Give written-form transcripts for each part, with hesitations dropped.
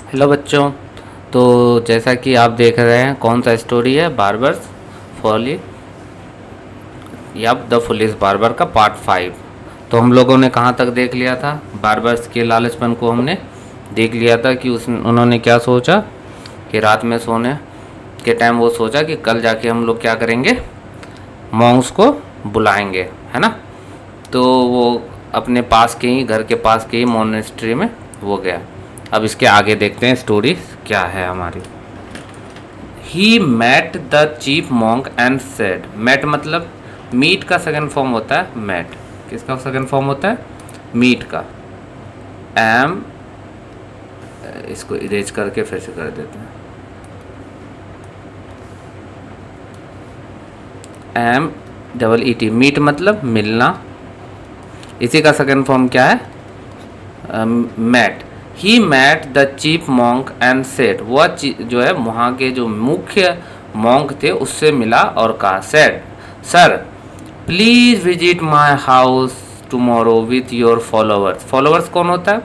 Hello बच्चों। तो जैसा कि आप देख रहे हैं कौन सा स्टोरी है, बार्बर्स फॉली या द फुलिश बार्बर का पार्ट 5। तो हम लोगों ने कहाँ तक देख लिया था, बार्बर्स के लालचपन को हमने देख लिया था कि उन्होंने क्या सोचा कि रात में सोने के टाइम वो सोचा कि कल जाके हम लोग क्या करेंगे, मॉन्क्स को बुलाएंगे, है ना। तो वो अपने पास के ही, घर के पास के ही मोनेस्ट्री में वो गया। अब इसके आगे देखते हैं स्टोरी क्या है हमारी। He met the chief monk and said, met मतलब मीट का सेकंड फॉर्म होता है मैट। किसका सेकंड फॉर्म होता है? मीट का। एम, इसको इरेज करके फिर से कर देते हैं। M double E T, meet मतलब मिलना। इसी का सेकंड फॉर्म क्या है? Met. He met the chief monk and said, वह जो है वहाँ के जो मुख्य मॉन्क थे उससे मिला और कहा, said sir please visit my house tomorrow with your followers. Followers कौन होता है?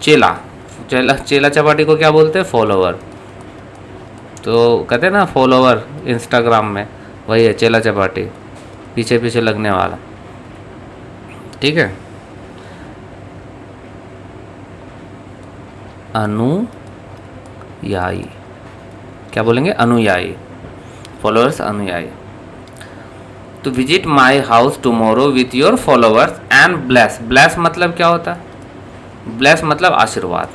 चेला। चेला चेला चपाटी को क्या बोलते हैं? फॉलोअर। तो कहते हैं ना फॉलोअर इंस्टाग्राम में, वही है चेला चपाटी, पीछे पीछे लगने वाला। ठीक है। अनुयायी, क्या बोलेंगे? अनुयायी, फॉलोअर्स, अनुयायी। तो visit my house tomorrow with your followers and bless. Bless मतलब क्या होता है? ब्लेस मतलब आशीर्वाद।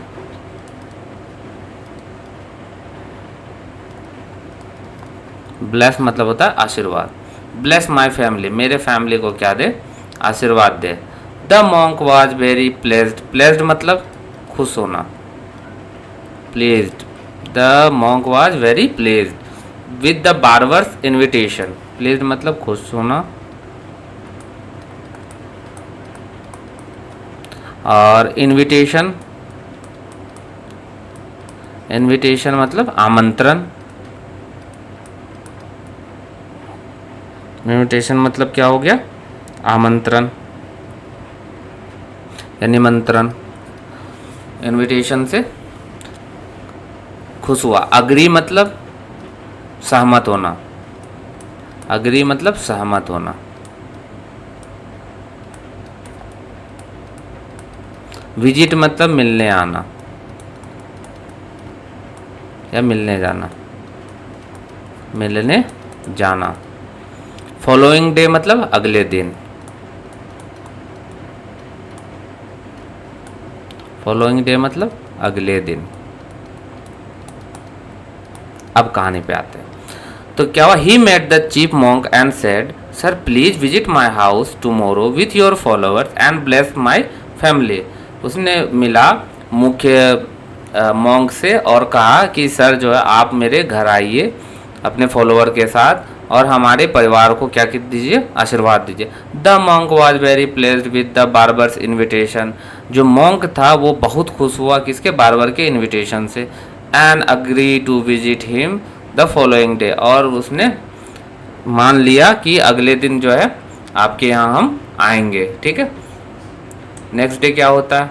ब्लेस मतलब होता है आशीर्वाद। ब्लेस माई फैमिली, मेरे फैमिली को क्या दे? आशीर्वाद दे। The monk was very pleased, pleased मतलब खुश होना, pleased. The monk was very pleased with the barber's invitation, pleased मतलब खुश होना, और इन्विटेशन, इन्विटेशन मतलब आमंत्रण। इन्विटेशन मतलब क्या हो गया? आमंत्रण या निमंत्रण। इन्विटेशन से खुश हुआ। अग्री मतलब सहमत होना, अग्री मतलब सहमत होना। विजिट मतलब मिलने आना या मिलने जाना, मिलने जाना। फॉलोइंग डे मतलब अगले दिन, फॉलोइंग डे मतलब अगले दिन। अब कहानी पे आते हैं। तो क्या हुआ? He met the chief monk and said sir please visit my house tomorrow with your followers and bless my family. उसने मिला मुख्य मॉन्क से और कहा कि सर जो है आप मेरे घर आइए अपने फॉलोअर के साथ और हमारे परिवार को क्या दीजिए? आशीर्वाद दीजिए। The monk was very pleased with the barber's invitation, जो मॉन्क था वो बहुत खुश हुआ किसके? बार्बर के इन्विटेशन से। And agree to visit him the following day, और उसने मान लिया कि अगले दिन जो है आपके यहाँ हम आएंगे। ठीक है। नेक्स्ट डे क्या होता है?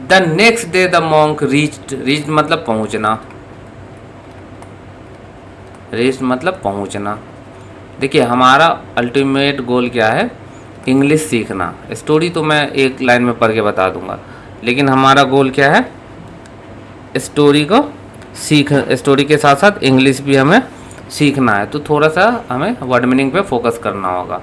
The next day the monk reached मतलब पहुंचना, रीच मतलब पहुंचना। देखिए हमारा अल्टीमेट गोल क्या है? इंग्लिश सीखना। स्टोरी तो मैं एक लाइन में पढ़ के बता दूंगा, लेकिन हमारा गोल क्या है? स्टोरी को स्टोरी के साथ साथ इंग्लिश भी हमें सीखना है। तो थोड़ा सा हमें वर्ड मीनिंग पे फोकस करना होगा।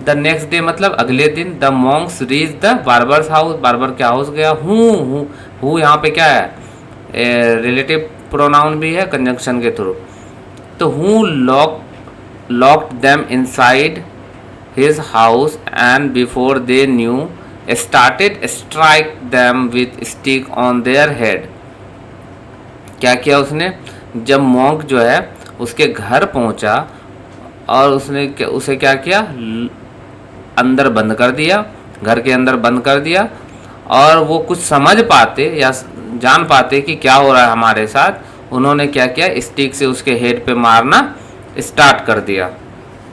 द नेक्स्ट डे मतलब अगले दिन। The Monks reach the barbers house, barber के हाउस गया। हूँ यहाँ पे क्या है? रिलेटिव प्रोनाउन भी है कंजंक्शन के थ्रू। तो हूँ locked them inside his house and before they knew started strike them with stick on their head. क्या किया उसने? जब मॉन्क जो है उसके घर पहुंचा और उसने उसे क्या किया? अंदर बंद कर दिया, घर के अंदर बंद कर दिया। और वो कुछ समझ पाते या जान पाते कि क्या हो रहा है हमारे साथ, उन्होंने क्या किया? स्टिक से उसके हेड पे मारना स्टार्ट कर दिया।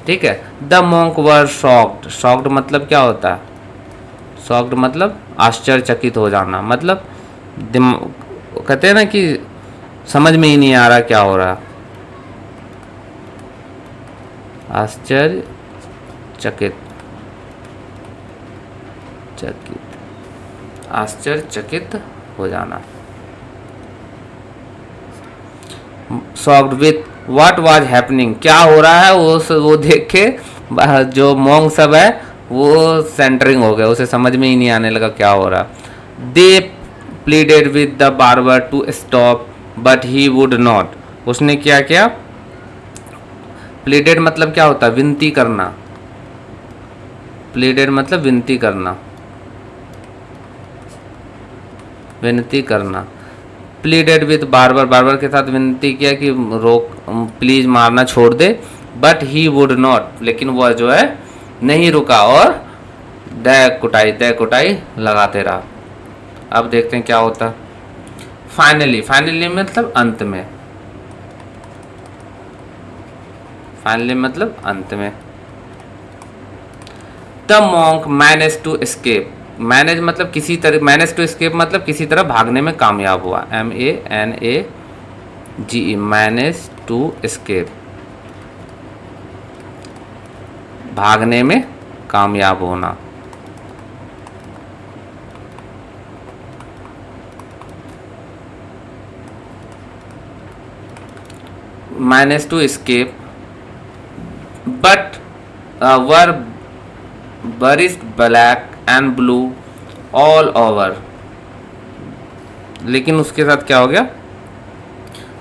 ठीक है। The monk were shocked, shocked मतलब क्या होता है? शॉक्ड मतलब आश्चर्यचकित हो जाना, मतलब वो कहते हैं ना कि समझ में ही नहीं आ रहा क्या हो रहा। आश्चर्यचकित, आश्चर्यचकित हो जाना। Shocked with what was happening, क्या हो रहा है वो देख के जो मोंग सब है वो सेंटरिंग हो गया, उसे समझ में ही नहीं आने लगा क्या हो रहा। They pleaded with the barber to stop but he would not, उसने क्या किया, प्लीडेड मतलब क्या होता है, विनती करना, प्लीडेड मतलब विनती करना, विनती करना। प्लीडेड विद बार्बर, बार्बर के साथ विनती किया कि रोक, प्लीज मारना छोड़ दे, बट ही वुड नॉट, लेकिन वह जो है नहीं रुका और दे कुटाई लगाते रहा। अब देखते हैं क्या होता। फाइनली, फाइनली मतलब अंत में, फाइनली मतलब अंत में। The monk manage to escape, manage मतलब किसी तरह, मैनेज टू एस्केप मतलब किसी तरह भागने में कामयाब हुआ, MANAGE, मैनेज टू एस्केप, भागने में कामयाब होना। Manage to escape but were bruised black and blue all over, लेकिन उसके साथ क्या हो गया,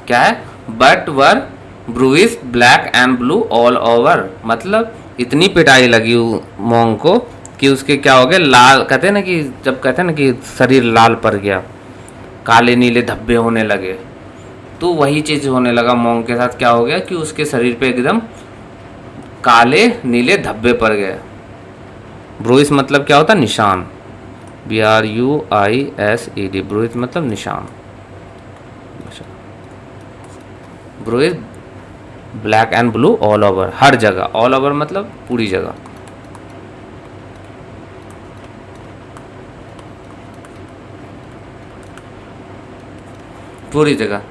क्या है, but were bruised black and blue all over, मतलब इतनी पिटाई लगी मोंग को कि उसके क्या हो गया, लाल, कहते हैं ना कि जब कहते हैं ना कि शरीर लाल पड़ गया, काले नीले धब्बे होने लगे, तो वही चीज़ होने लगा मोंग के साथ। क्या हो गया कि उसके शरीर पे एकदम काले नीले धब्बे पड़ गए। ब्रूइस मतलब क्या होता है, निशान, BRUISED, ब्रूइस मतलब निशान, bruise black and blue all over, हर जगह, ऑल ओवर मतलब पूरी जगह। पूरी जगह।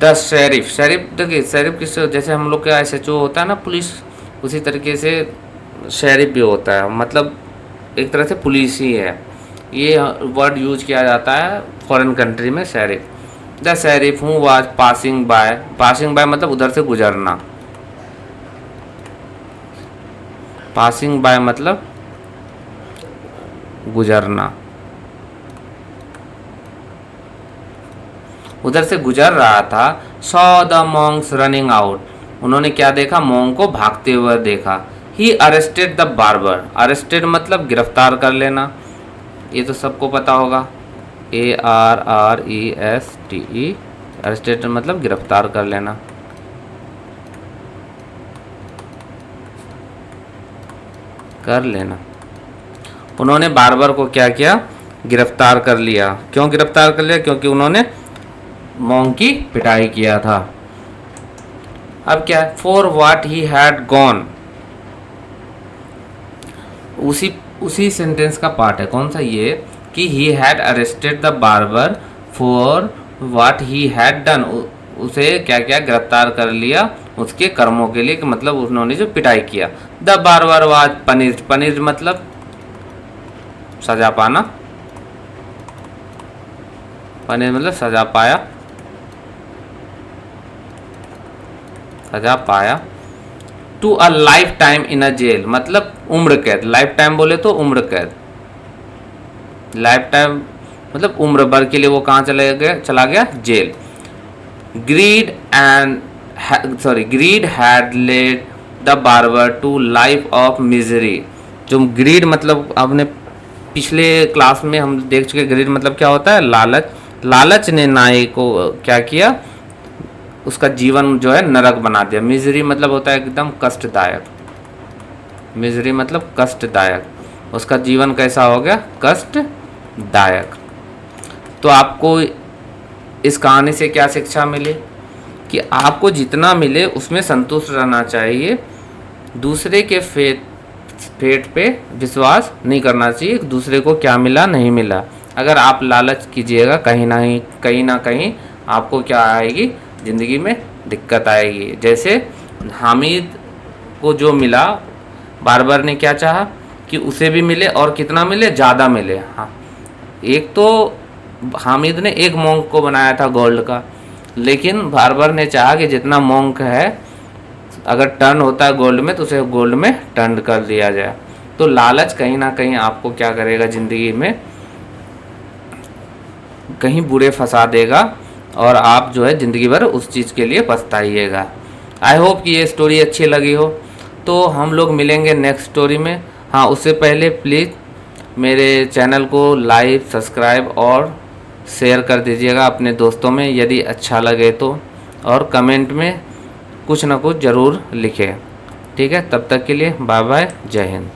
द शेरिफ, शेरिफ देखिए, शेरिफ किस, जैसे हम लोग का SHO होता है ना पुलिस, उसी तरीके से शेरिफ भी होता है, मतलब एक तरह से पुलिस ही है। ये वर्ड यूज किया जाता है फॉरेन कंट्री में, शेरिफ। द शेरिफ हूँ was passing by, passing by मतलब उधर से गुजरना, पासिंग बाय मतलब गुजरना, उधर से गुजर रहा था। Saw the Monks running out, उन्होंने क्या देखा, मोंग को भागते हुए देखा। ही अरेस्टेड द बार्बर, अरेस्टेड मतलब गिरफ्तार कर लेना, ये तो सबको पता होगा, ARRESTE, अरेस्टेड मतलब गिरफ्तार कर लेना। कर लेना। उन्होंने बार्बर को क्या किया, गिरफ्तार कर लिया। क्यों गिरफ्तार कर लिया, क्योंकि उन्होंने मोंग की पिटाई किया था। अब क्या, for what he had gone, उसी सेंटेंस का पार्ट है, कौन सा ये, कि he had arrested the barber for what he had done, उसे क्या क्या गिरफ्तार कर लिया उसके कर्मों के लिए, कि मतलब उन्होंने जो पिटाई किया। The barber was punished, punished मतलब सजा पाना, पनिश्ड मतलब सजा पाया, सजा पाया। To a life time in a jail मतलब उम्र कैद, लाइफ टाइम बोले तो उम्र कैद, लाइफ टाइम मतलब उम्र भर के लिए वो कहाँ चला गया jail. Greed had led the barber to life of misery, जो ग्रीड मतलब आपने पिछले क्लास में हम देख चुके, ग्रीड मतलब क्या होता है, लालच, लालच ने नाई को क्या किया, उसका जीवन जो है नरक बना दिया। मिजरी मतलब होता है एकदम कष्टदायक, मिजरी मतलब कष्टदायक, उसका जीवन कैसा हो गया, कष्टदायक। तो आपको इस कहानी से क्या शिक्षा मिली, कि आपको जितना मिले उसमें संतुष्ट रहना चाहिए, दूसरे के फेट पे विश्वास नहीं करना चाहिए, दूसरे को क्या मिला नहीं मिला, अगर आप लालच कीजिएगा कहीं ना कहीं आपको क्या आएगी, ज़िंदगी में दिक्कत आएगी। जैसे हामिद को जो मिला, बार्बर ने क्या चाहा कि उसे भी मिले और कितना मिले, ज़्यादा मिले। हाँ, एक तो हामिद ने एक मोंक को बनाया था गोल्ड का, लेकिन बार्बर ने चाहा कि जितना मोंक है अगर टर्न होता है गोल्ड में तो उसे गोल्ड में टर्न कर दिया जाए। तो लालच कहीं ना कहीं आपको क्या करेगा, ज़िंदगी में कहीं बुरे फंसा देगा और आप जो है ज़िंदगी भर उस चीज़ के लिए पछताइएगा। आई होप कि ये स्टोरी अच्छी लगी हो। तो हम लोग मिलेंगे नेक्स्ट स्टोरी में। हाँ, उससे पहले प्लीज़ मेरे चैनल को लाइक, सब्सक्राइब और शेयर कर दीजिएगा अपने दोस्तों में यदि अच्छा लगे तो, और कमेंट में कुछ ना कुछ ज़रूर लिखें। ठीक है, तब तक के लिए बाय बाय, जय हिंद।